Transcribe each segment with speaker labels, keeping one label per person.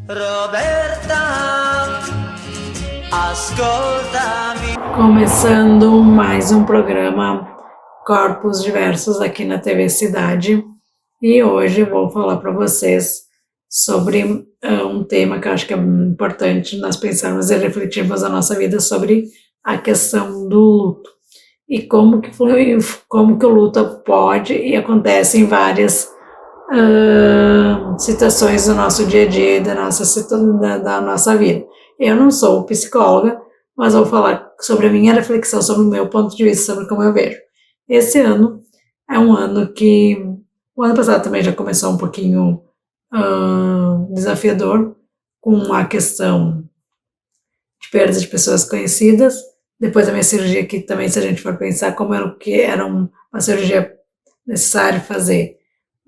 Speaker 1: Roberta, ascoltami.
Speaker 2: Começando mais um programa Corpos Diversos aqui na TV Cidade, e hoje eu vou falar para vocês sobre um tema que eu acho que é importante nós pensarmos e refletirmos a nossa vida sobre a questão do luto e como que o luto pode e acontece em várias situações do nosso dia a dia e da nossa vida. Eu não sou psicóloga, mas vou falar sobre a minha reflexão, sobre o meu ponto de vista, sobre como eu vejo. Esse ano é um ano que, o ano passado também já começou um pouquinho desafiador, com a questão de perda de pessoas conhecidas, depois da minha cirurgia, que também, se a gente for pensar como era uma cirurgia necessária fazer,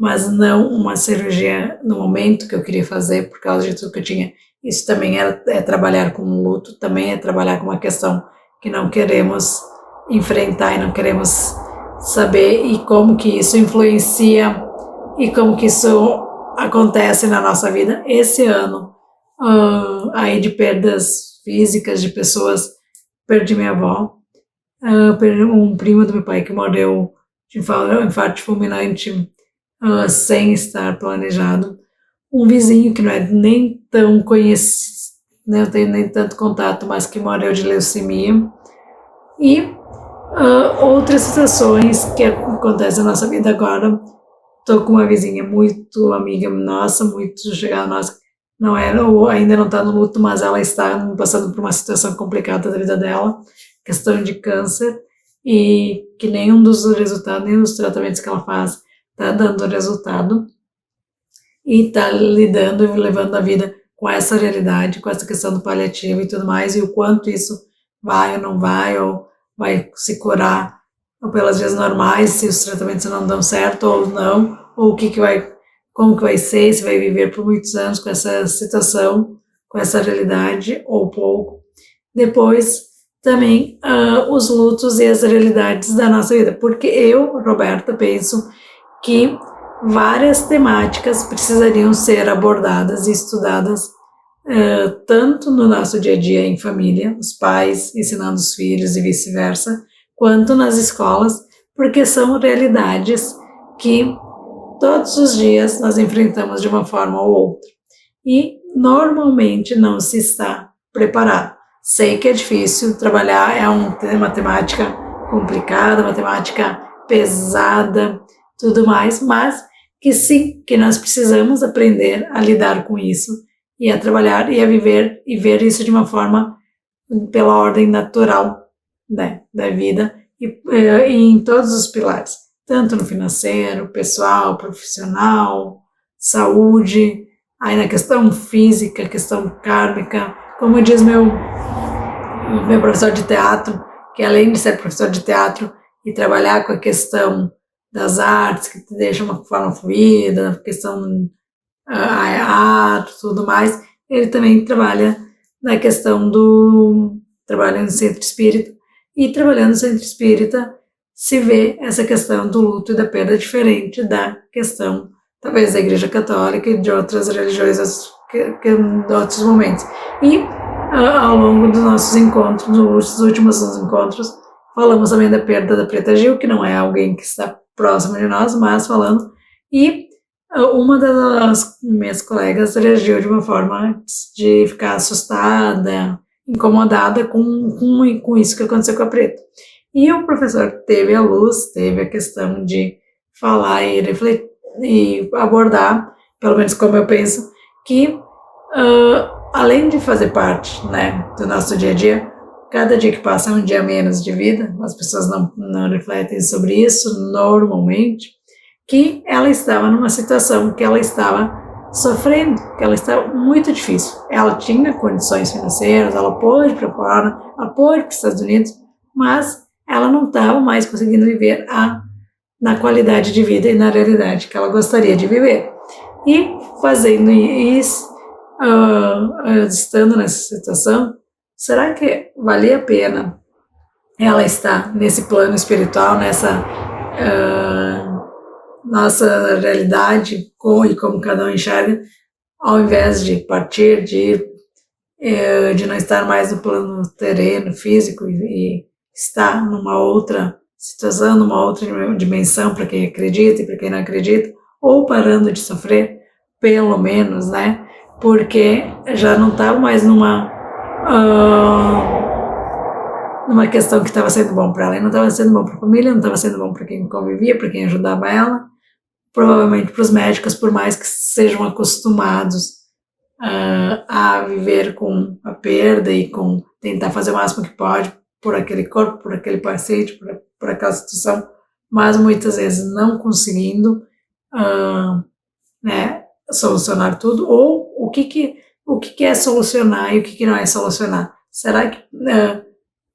Speaker 2: mas não uma cirurgia no momento que eu queria fazer, por causa de tudo que eu tinha. Isso também é trabalhar com o luto, também é trabalhar com uma questão que não queremos enfrentar e não queremos saber, e como que isso influencia e como que isso acontece na nossa vida. Esse ano, aí de perdas físicas de pessoas, perdi minha avó, perdi um primo do meu pai que morreu de infarto fulminante, sem estar planejado, um vizinho que não é nem tão conhecido, não tenho nem tanto contato, mas que morreu de leucemia, e outras situações que acontecem na nossa vida agora. Estou com uma vizinha muito amiga nossa, muito chegada nossa, não era, ou ainda não está no luto, mas ela está passando por uma situação complicada da vida dela, questão de câncer, e que nenhum dos resultados, nenhum dos tratamentos que ela faz está dando resultado, e está lidando e levando a vida com essa realidade, com essa questão do paliativo e tudo mais, e o quanto isso vai ou não vai, ou vai se curar ou pelas vias normais, se os tratamentos não dão certo ou não, ou como que vai ser, se vai viver por muitos anos com essa situação, com essa realidade, ou pouco. Depois, também, os lutos e as realidades da nossa vida, porque eu, Roberta, penso que várias temáticas precisariam ser abordadas e estudadas, tanto no nosso dia a dia em família, os pais ensinando os filhos e vice-versa, quanto nas escolas, porque são realidades que todos os dias nós enfrentamos de uma forma ou outra, e normalmente não se está preparado. Sei que é difícil trabalhar, é uma temática complicada, uma temática pesada, tudo mais, mas que sim, que nós precisamos aprender a lidar com isso e a trabalhar e a viver e ver isso de uma forma pela ordem natural, né, da vida, e em todos os pilares, tanto no financeiro, pessoal, profissional, saúde, aí na questão física, questão kármica, como diz meu professor de teatro, que além de ser professor de teatro e trabalhar com a questão das artes, que te deixa uma forma fluida, a questão arte, tudo mais, ele também trabalha na questão trabalha no centro espírita, e trabalhando no centro espírita se vê essa questão do luto e da perda diferente da questão, talvez, da Igreja Católica e de outras religiões, de outros momentos. E ao longo dos nossos encontros, dos últimos encontros, falamos também da perda da Preta Gil, que não é alguém que está próximo de nós, mas falando, e uma das minhas colegas reagiu de uma forma de ficar assustada, incomodada com isso que aconteceu com a Preta. E o professor teve a luz, teve a questão de falar e refletir e abordar, pelo menos como eu penso, que além de fazer parte, né, do nosso dia a dia, cada dia que passa é um dia menos de vida, as pessoas não refletem sobre isso normalmente, que ela estava numa situação que ela estava sofrendo, que ela estava muito difícil. Ela tinha condições financeiras, ela pôde ir para fora, ela pôde ir para os Estados Unidos, mas ela não estava mais conseguindo viver na qualidade de vida e na realidade que ela gostaria de viver. E fazendo isso, estando nessa situação, será que valia a pena ela estar nesse plano espiritual, nessa nossa realidade, e como cada um enxerga, ao invés de partir, de não estar mais no plano terreno, físico, e estar numa outra situação, numa outra dimensão para quem acredita e para quem não acredita, ou parando de sofrer, pelo menos, né? Porque já não estava mais numa questão que estava sendo bom para ela, e não estava sendo bom para a família, não estava sendo bom para quem convivia, para quem ajudava ela, provavelmente para os médicos, por mais que sejam acostumados a viver com a perda e com tentar fazer o máximo que pode por aquele corpo, por aquele paciente, por aquela situação, mas muitas vezes não conseguindo né, solucionar tudo, ou o que é solucionar e o que não é solucionar. Será que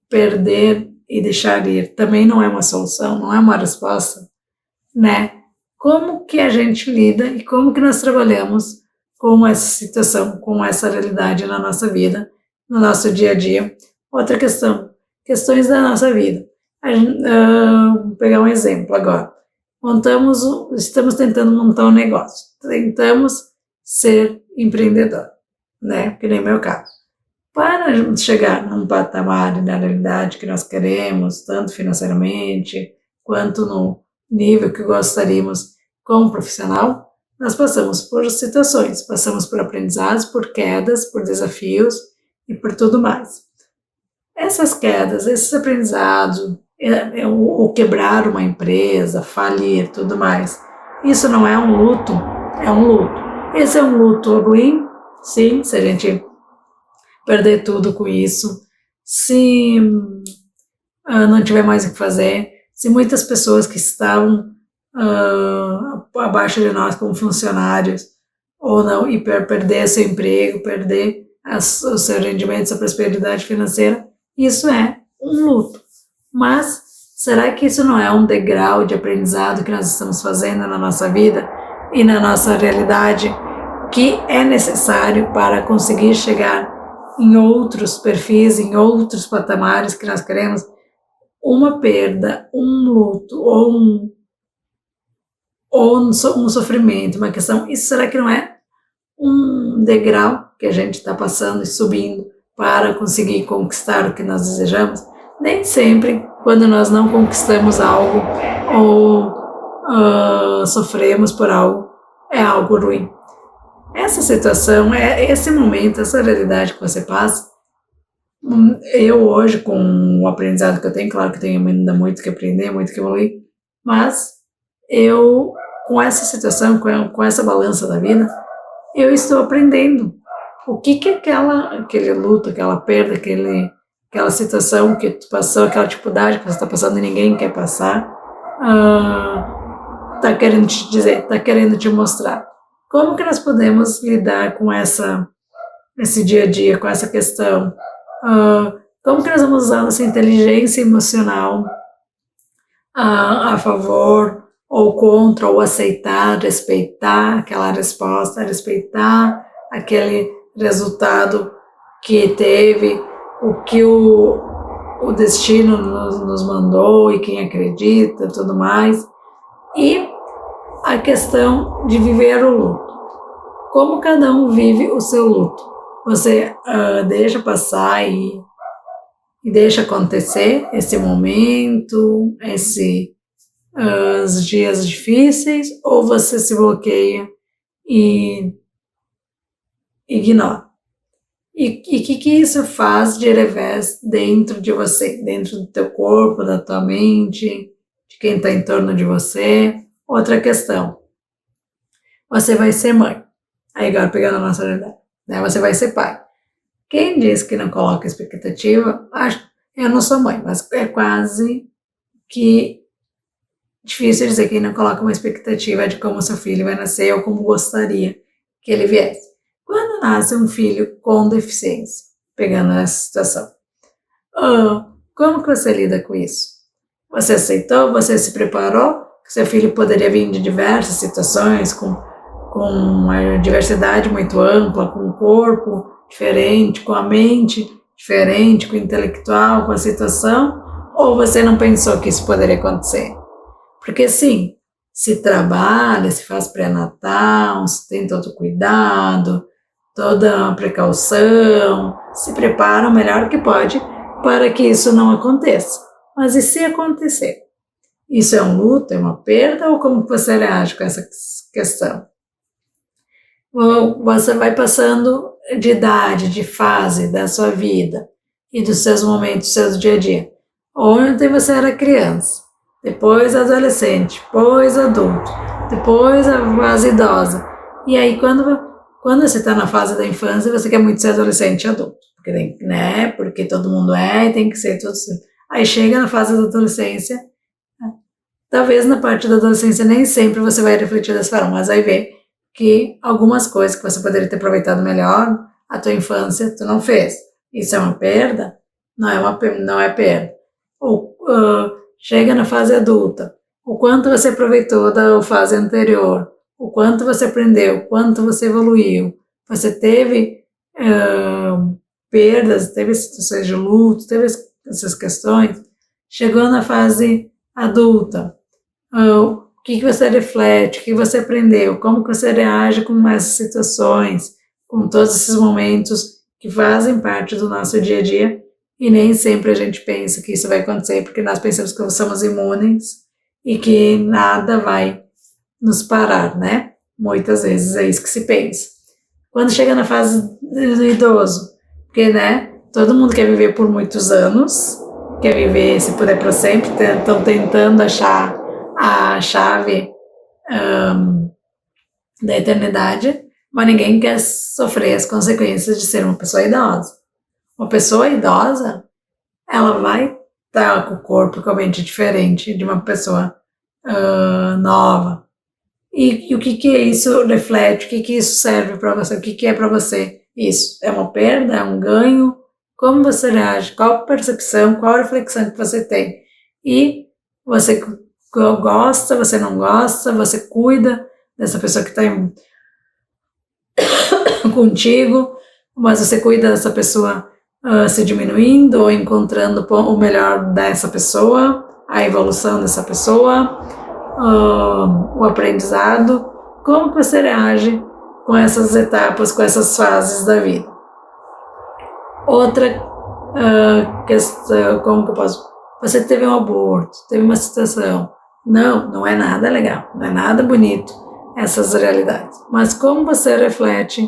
Speaker 2: perder e deixar ir também não é uma solução, não é uma resposta, né? Como que a gente lida e como que nós trabalhamos com essa situação, com essa realidade na nossa vida, no nosso dia a dia? Outra questão, questões da nossa vida. Vou pegar um exemplo agora. Estamos tentando montar um negócio, tentamos ser empreendedor, né? Que nem meu caso. Para chegar num patamar na realidade que nós queremos, tanto financeiramente quanto no nível que gostaríamos como profissional, nós passamos por situações, passamos por aprendizados, por quedas, por desafios e por tudo mais. Essas quedas, esses aprendizados, o quebrar uma empresa, falir, tudo mais, isso não é um luto, é um luto. Esse é um luto ruim, sim, se a gente perder tudo com isso, se não tiver mais o que fazer, se muitas pessoas que estavam abaixo de nós como funcionários ou não, e perder seu emprego, perder o seu rendimento, sua prosperidade financeira, isso é um luto. Mas será que isso não é um degrau de aprendizado que nós estamos fazendo na nossa vida e na nossa realidade que é necessário para conseguir chegar em outros perfis, em outros patamares que nós queremos? Uma perda, um luto ou um sofrimento, uma questão, isso será que não é um degrau que a gente está passando e subindo para conseguir conquistar o que nós desejamos? Nem sempre, quando nós não conquistamos algo ou sofremos por algo, é algo ruim. Essa situação, esse momento, essa realidade que você passa, eu hoje, com o aprendizado que eu tenho, claro que tenho ainda muito que aprender, muito que evoluir, mas eu, com essa situação, com essa balança da vida, eu estou aprendendo o que aquele luto, aquela perda, aquela situação que tu passou, aquela dificuldade que você está passando e ninguém quer passar, está querendo te dizer, está querendo te mostrar. Como que nós podemos lidar com esse dia a dia, com essa questão? Como que nós vamos usar nossa inteligência emocional a favor ou contra, ou aceitar, respeitar aquela resposta, respeitar aquele resultado que teve, o que o destino nos mandou e quem acredita, tudo mais. E a questão de viver o luto. Como cada um vive o seu luto? Você deixa passar e deixa acontecer esse momento, os dias difíceis, ou você se bloqueia e ignora? E o que isso faz de revés dentro de você, dentro do teu corpo, da tua mente, de quem está em torno de você? Outra questão, você vai ser mãe, aí agora pegando a nossa realidade, né? Você vai ser pai. Quem diz que não coloca expectativa, eu não sou mãe, mas é quase que difícil dizer quem não coloca uma expectativa de como seu filho vai nascer ou como gostaria que ele viesse. Quando nasce um filho com deficiência, pegando essa situação, como que você lida com isso? Você aceitou? Você se preparou? Seu filho poderia vir de diversas situações, com uma diversidade muito ampla, com um corpo diferente, com a mente diferente, com o intelectual, com a situação? Ou você não pensou que isso poderia acontecer? Porque sim, se trabalha, se faz pré-natal, se tem todo cuidado, toda a precaução, se prepara o melhor que pode para que isso não aconteça. Mas e se acontecer? Isso é um luto, é uma perda, ou como você reage com essa questão? Ou você vai passando de idade, de fase da sua vida e dos seus momentos, do seu dia a dia. Ontem você era criança, depois adolescente, depois adulto, depois a fase idosa. E aí quando você está na fase da infância, você quer muito ser adolescente e adulto. Porque, né? Porque todo mundo é e tem que ser tudo assim. Aí chega na fase da adolescência, talvez na parte da adolescência nem sempre você vai refletir dessa forma, mas aí vê que algumas coisas que você poderia ter aproveitado melhor, a tua infância, tu não fez. Isso é uma perda? Não é perda. Ou chega na fase adulta, o quanto você aproveitou da fase anterior, o quanto você aprendeu, o quanto você evoluiu, você teve perdas, teve situações de luto, teve essas questões, chegou na fase adulta, o que você reflete, o que você aprendeu, como que você reage com essas situações, com todos esses momentos que fazem parte do nosso dia a dia, e nem sempre a gente pensa que isso vai acontecer, porque nós pensamos que somos imunes e que nada vai nos parar, né? Muitas vezes é isso que se pensa. Quando chega na fase do idoso, porque, né, todo mundo quer viver por muitos anos, quer viver, se puder, para sempre, estão tentando achar a chave da eternidade, mas ninguém quer sofrer as consequências de ser uma pessoa idosa. Uma pessoa idosa, ela vai estar com o corpo totalmente diferente de uma pessoa nova. E o que isso reflete? O que isso serve para você? O que é para você isso? É uma perda? É um ganho? Como você reage? Qual a percepção? Qual a reflexão que você tem? E você gosta, você não gosta, você cuida dessa pessoa que está contigo, mas você cuida dessa pessoa se diminuindo ou encontrando o melhor dessa pessoa, a evolução dessa pessoa, o aprendizado. Como que você reage com essas etapas, com essas fases da vida? Outra questão, como que eu posso... Você teve um aborto, teve uma situação. Não é nada legal, não é nada bonito essas realidades. Mas como você reflete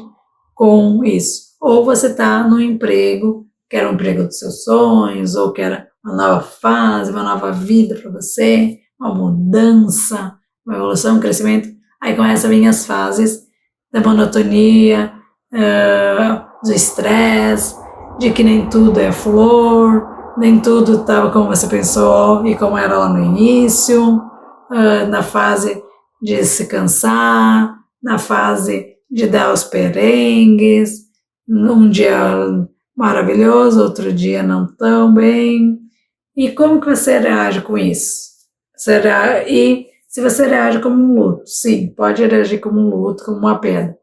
Speaker 2: com isso? Ou você está no emprego, que era um emprego dos seus sonhos, ou que era uma nova fase, uma nova vida para você, uma mudança, uma evolução, um crescimento. Aí começam a vir as fases da monotonia, do estresse, de que nem tudo é flor, nem tudo estava como você pensou e como era lá no início, na fase de se cansar, na fase de dar os perengues, um dia maravilhoso, outro dia não tão bem. E como que você reage com isso? E se você reage como um luto, sim, pode reagir como um luto, como uma perda.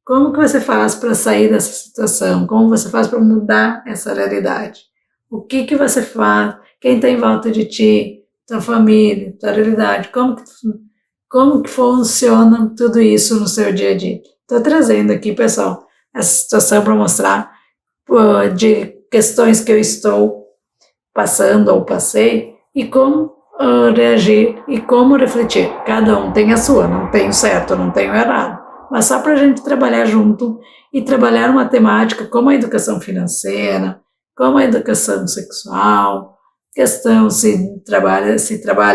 Speaker 2: Como que você faz para sair dessa situação? Como você faz para mudar essa realidade? O que você faz? Quem está em volta de ti? Tua família, tua realidade? Como que funciona tudo isso no seu dia a dia? Estou trazendo aqui, pessoal, essa situação para mostrar de questões que eu estou passando ou passei e como reagir e como refletir. Cada um tem a sua, não tem o certo, não tem o errado. Mas só para a gente trabalhar junto e trabalhar uma temática como a educação financeira, como a educação sexual, questão se trabalha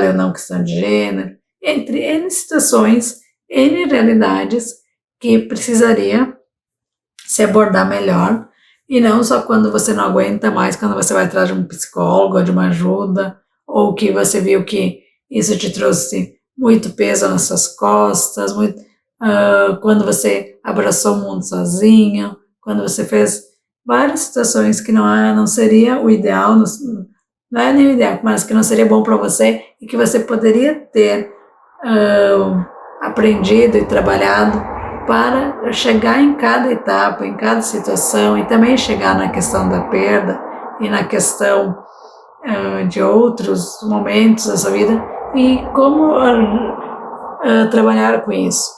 Speaker 2: ou não questão de gênero, entre N situações, N realidades que precisaria se abordar melhor, e não só quando você não aguenta mais, quando você vai atrás de um psicólogo, de uma ajuda, ou que você viu que isso te trouxe muito peso nas suas costas, quando você abraçou o mundo sozinho, quando você fez várias situações que não seria o ideal, não é nem o ideal, mas que não seria bom para você e que você poderia ter aprendido e trabalhado para chegar em cada etapa, em cada situação e também chegar na questão da perda e na questão de outros momentos da sua vida e como trabalhar com isso.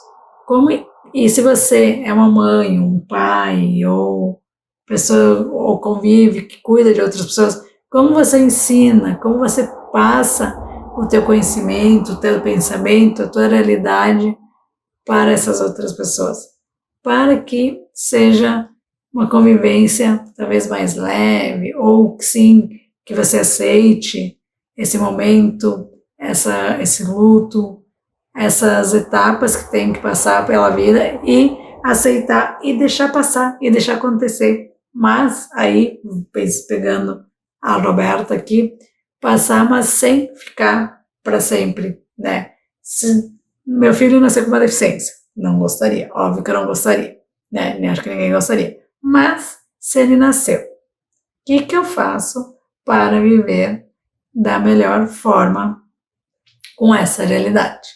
Speaker 2: E se você é uma mãe, um pai, ou pessoa, ou convive, que cuida de outras pessoas, como você ensina, como você passa o teu conhecimento, o teu pensamento, a tua realidade para essas outras pessoas, para que seja uma convivência talvez mais leve, ou sim, que você aceite esse momento, esse luto, essas etapas que tem que passar pela vida e aceitar e deixar passar e deixar acontecer. Mas aí, pegando a Roberta aqui, passar, mas sem ficar para sempre, né? Se meu filho nasceu com uma deficiência, não gostaria, óbvio que eu não gostaria, né? Nem acho que ninguém gostaria. Mas se ele nasceu, o que eu faço para viver da melhor forma com essa realidade?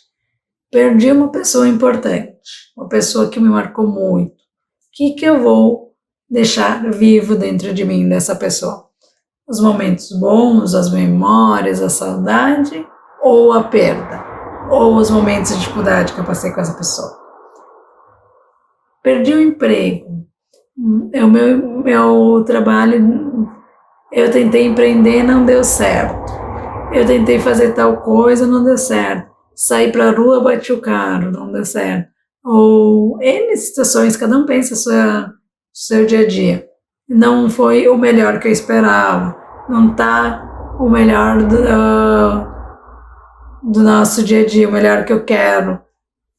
Speaker 2: Perdi uma pessoa importante, uma pessoa que me marcou muito. O que eu vou deixar vivo dentro de mim dessa pessoa? Os momentos bons, as memórias, a saudade ou a perda? Ou os momentos de dificuldade que eu passei com essa pessoa? Perdi o emprego. O meu trabalho, eu tentei empreender, não deu certo. Eu tentei fazer tal coisa, não deu certo. Saí para a rua, bati o carro, não deu certo. Ou N situações, cada um pensa o seu dia a dia. Não foi o melhor que eu esperava. Não está o melhor do nosso dia a dia, o melhor que eu quero.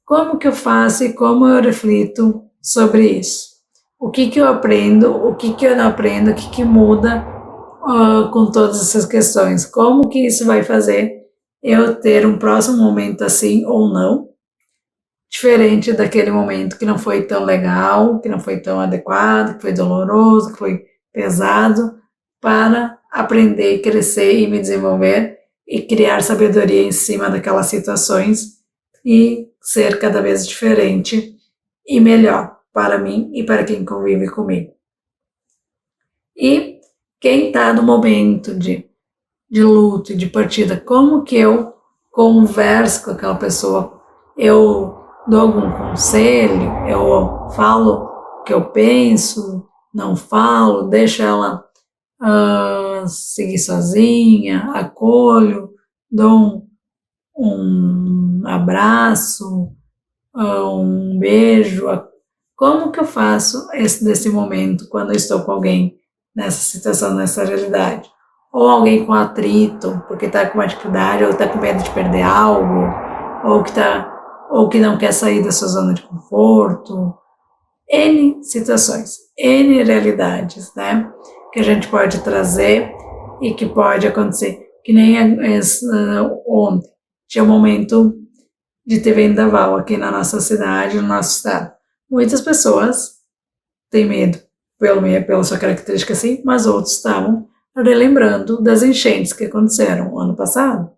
Speaker 2: Como que eu faço e como eu reflito sobre isso? O que eu aprendo, o que eu não aprendo, o que muda com todas essas questões? Como que isso vai fazer eu ter um próximo momento assim ou não, diferente daquele momento que não foi tão legal, que não foi tão adequado, que foi doloroso, que foi pesado, para aprender, crescer e me desenvolver e criar sabedoria em cima daquelas situações e ser cada vez diferente e melhor para mim e para quem convive comigo. E quem está no momento de luto e de partida, como que eu converso com aquela pessoa? Eu dou algum conselho? Eu falo o que eu penso? Não falo? Deixo ela seguir sozinha? Acolho? Dou um abraço? Um beijo? Como que eu faço desse momento quando eu estou com alguém nessa situação, nessa realidade? Ou alguém com atrito, porque está com uma dificuldade, ou está com medo de perder algo, ou que não quer sair da sua zona de conforto. N situações, N realidades, né? Que a gente pode trazer e que pode acontecer. Que nem ontem, tinha um momento de ter vendaval aqui na nossa cidade, no nosso estado. Muitas pessoas têm medo pela sua característica assim, mas outros estavam relembrando das enchentes que aconteceram ano passado.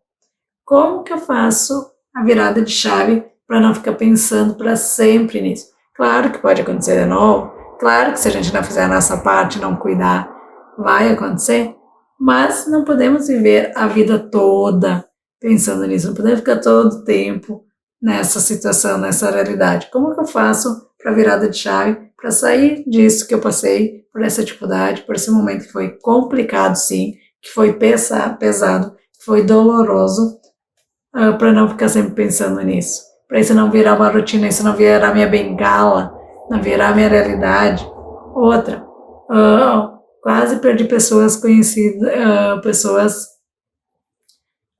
Speaker 2: Como que eu faço a virada de chave para não ficar pensando para sempre nisso? Claro que pode acontecer de novo, claro que se a gente não fizer a nossa parte, não cuidar, vai acontecer, mas não podemos viver a vida toda pensando nisso, não podemos ficar todo o tempo nessa situação, nessa realidade. Como que eu faço para a virada de chave, para sair disso que eu passei, por essa dificuldade, por esse momento que foi complicado, sim, que foi pesado, que foi doloroso, para não ficar sempre pensando nisso, para isso não virar uma rotina, isso não virar minha bengala, não virar minha realidade. Outra, quase perdi pessoas conhecidas, pessoas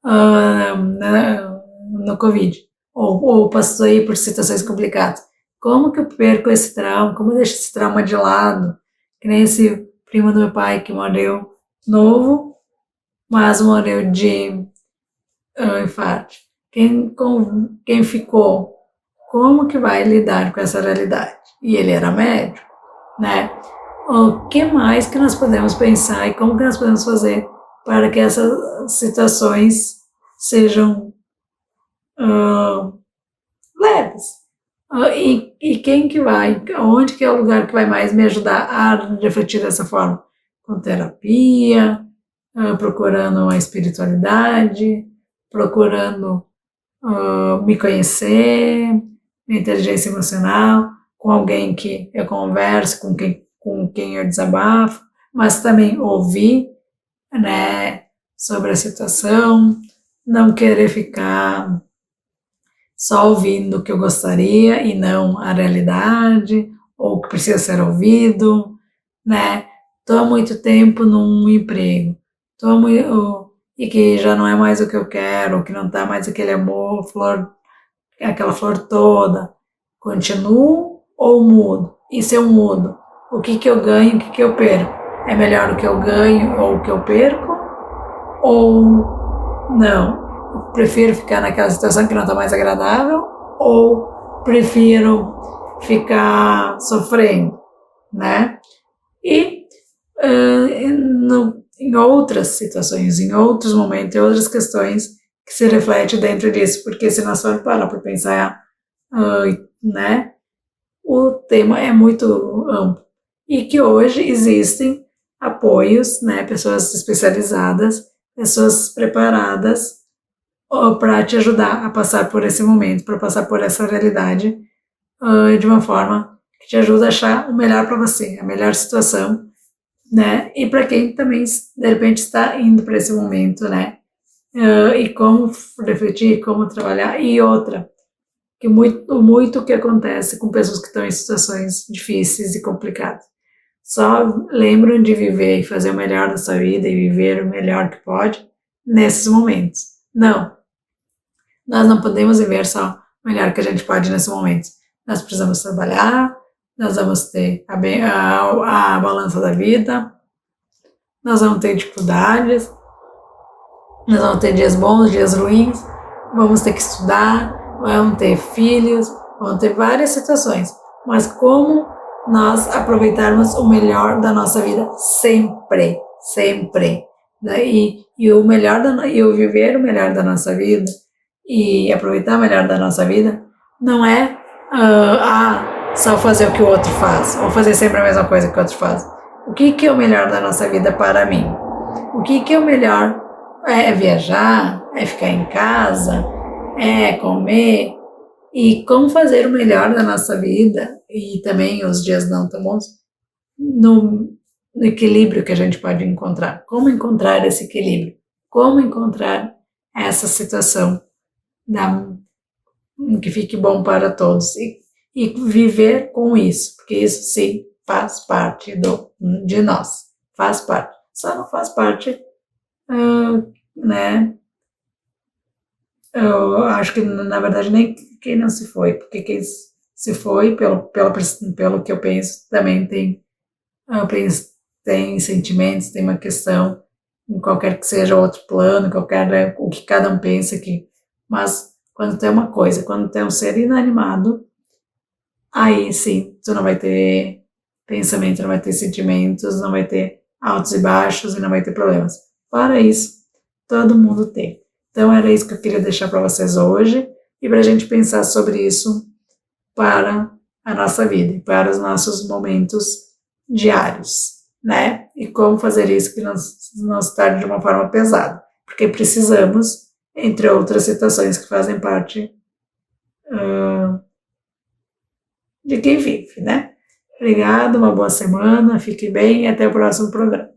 Speaker 2: no Covid, ou passei por situações complicadas. Como que eu perco esse trauma? Como eu deixo esse trauma de lado? Que nem esse primo do meu pai que morreu novo, mas morreu de infarto. Quem ficou? Como que vai lidar com essa realidade? E ele era médico, né? O que mais que nós podemos pensar e como que nós podemos fazer para que essas situações sejam leves? E quem que vai? Onde que é o lugar que vai mais me ajudar a refletir dessa forma? Com terapia, procurando uma espiritualidade, procurando me conhecer, minha inteligência emocional, com alguém que eu converso, com quem eu desabafo, mas também ouvir, né, sobre a situação, não querer ficar só ouvindo o que eu gostaria e não a realidade, ou o que precisa ser ouvido, né? Estou há muito tempo num emprego, e que já não é mais o que eu quero, que não está mais aquele amor, aquela flor toda. Continuo ou mudo? E se eu mudo, o que que eu ganho, o que que eu perco? É melhor o que eu ganho ou o que eu perco? Ou não? Eu prefiro ficar naquela situação que não está mais agradável? Ou prefiro ficar sofrendo, né? E em outras situações, em outros momentos, em outras questões que se reflete dentro disso, porque se nós formos parar para pensar, né, o tema é muito amplo e que hoje existem apoios, né, pessoas especializadas, pessoas preparadas para te ajudar a passar por esse momento, para passar por essa realidade de uma forma que te ajuda a achar o melhor para você, a melhor situação, né? E para quem também de repente está indo para esse momento, né? E como refletir, como trabalhar e outra que muito que acontece com pessoas que estão em situações difíceis e complicadas. Só lembram de viver e fazer o melhor da sua vida e viver o melhor que pode nesses momentos. Não, nós não podemos viver só o melhor que a gente pode nesse momento. Nós precisamos trabalhar, nós vamos ter a balança da vida, nós vamos ter dificuldades, nós vamos ter dias bons, dias ruins, vamos ter que estudar, vamos ter filhos, vamos ter várias situações. Mas como nós aproveitarmos o melhor da nossa vida sempre, sempre. E o viver o melhor da nossa vida e aproveitar o melhor da nossa vida não é só fazer o que o outro faz, ou fazer sempre a mesma coisa que o outro faz. O que é o melhor da nossa vida para mim? O que é o melhor? É viajar, é ficar em casa, é comer. E como fazer o melhor da nossa vida, e também os dias não tão bons, no equilíbrio que a gente pode encontrar. Como encontrar esse equilíbrio? Como encontrar essa situação que fique bom para todos e viver com isso, porque isso sim faz parte de nós, faz parte. Só não faz parte, né? Eu acho que na verdade nem quem não se foi, porque quem se foi, pelo que eu penso, também tem sentimentos, tem uma questão, em qualquer que seja outro plano, o que cada um pensa aqui. Mas quando tem uma coisa, quando tem um ser inanimado, aí sim, tu não vai ter pensamento, não vai ter sentimentos, não vai ter altos e baixos e não vai ter problemas. Para isso, todo mundo tem. Então era isso que eu queria deixar para vocês hoje e para a gente pensar sobre isso para a nossa vida e para os nossos momentos diários, né? E como fazer isso que não se torne de uma forma pesada, porque precisamos, entre outras situações que fazem parte de quem vive, né? Obrigado, uma boa semana, fique bem e até o próximo programa.